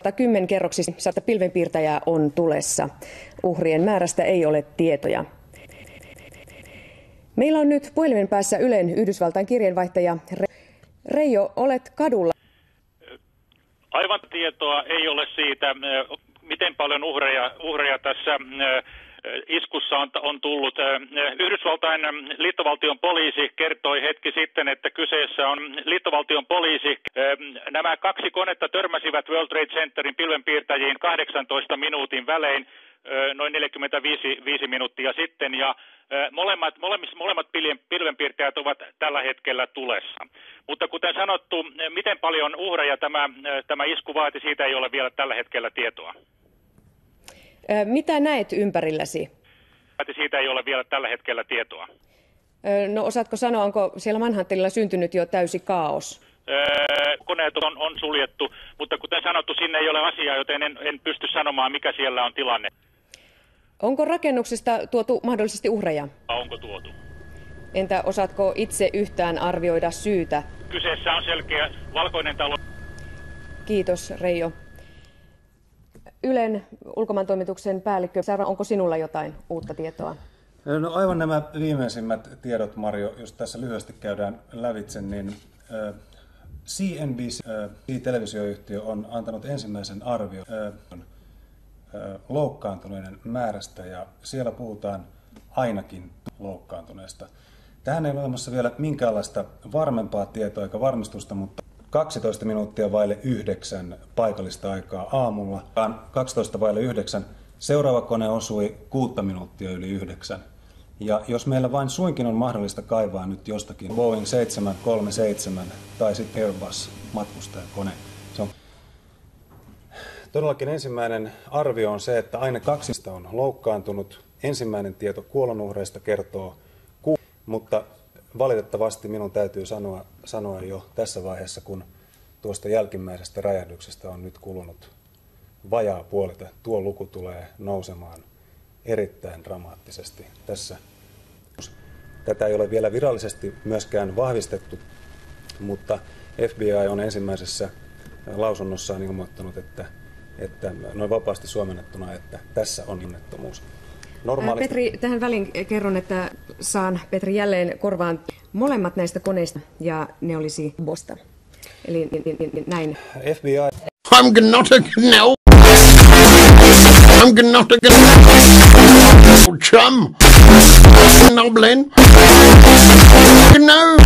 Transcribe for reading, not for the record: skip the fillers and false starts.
10-kerroksista pilvenpiirtäjää on tulessa. Uhrien määrästä ei ole tietoja. Meillä on nyt puhelimen päässä Ylen Yhdysvaltain kirjeenvaihtaja Reijo, olet kadulla. Aivan tietoa ei ole siitä, miten paljon uhreja tässä iskussa on tullut. Yhdysvaltain liittovaltion poliisi kertoi hetki sitten, että kyseessä on liittovaltion poliisi. Nämä kaksi konetta törmäsivät World Trade Centerin pilvenpiirtäjiin 18 minuutin välein noin 45 minuuttia sitten, ja molemmat pilvenpiirtäjät ovat tällä hetkellä tulessa. Mutta kuten sanottu, miten paljon uhreja tämä isku vaati, siitä ei ole vielä tällä hetkellä tietoa. Mitä näet ympärilläsi? Siitä ei ole vielä tällä hetkellä tietoa. No osaatko sanoa, onko siellä Manhattanilla syntynyt jo täysi kaos? Koneet on suljettu, mutta kuten sanottu, sinne ei ole asiaa, joten en pysty sanomaan, mikä siellä on tilanne. Onko rakennuksesta tuotu mahdollisesti uhreja? Onko tuotu? Entä osaatko itse yhtään arvioida syytä? Kyseessä on selkeä valkoinen talo. Kiitos, Reijo. Ylen ulkomaantoimituksen päällikkö, onko sinulla jotain uutta tietoa? No aivan nämä viimeisimmät tiedot, Marjo, jos tässä lyhyesti käydään lävitse, niin CNBC-televisioyhtiö on antanut ensimmäisen arvion loukkaantuneiden määrästä, ja siellä puhutaan ainakin loukkaantuneesta. Tähän ei ole olemassa vielä minkäänlaista varmempaa tietoa eikä varmistusta, mutta 12 minuuttia vaille 9 paikallista aikaa aamulla. 12 vaille 9 seuraava kone osui 6 minuuttia yli 9. Ja jos meillä vain suinkin on mahdollista kaivaa nyt jostakin Boeing 737 tai sitten Airbus matkustajakone. Se on todellakin ensimmäinen arvio on se, että aina 2 on loukkaantunut. Ensimmäinen tieto kuolonuhreista kertoo 6, mutta valitettavasti minun täytyy sanoa jo tässä vaiheessa, kun tuosta jälkimmäisestä räjähdyksestä on nyt kulunut vajaa puolta, tuo luku tulee nousemaan erittäin dramaattisesti tässä. Tätä ei ole vielä virallisesti myöskään vahvistettu, mutta FBI on ensimmäisessä lausunnossaan ilmoittanut, että noin vapaasti suomennettuna, että tässä on onnettomuus. Petri, tähän väliin kerron, että saan Petri jälleen korvaan molemmat näistä koneista, ja ne olisi Bosta. Eli näin. FBI. I'm not a no. I'm not a chum. Noblin. No.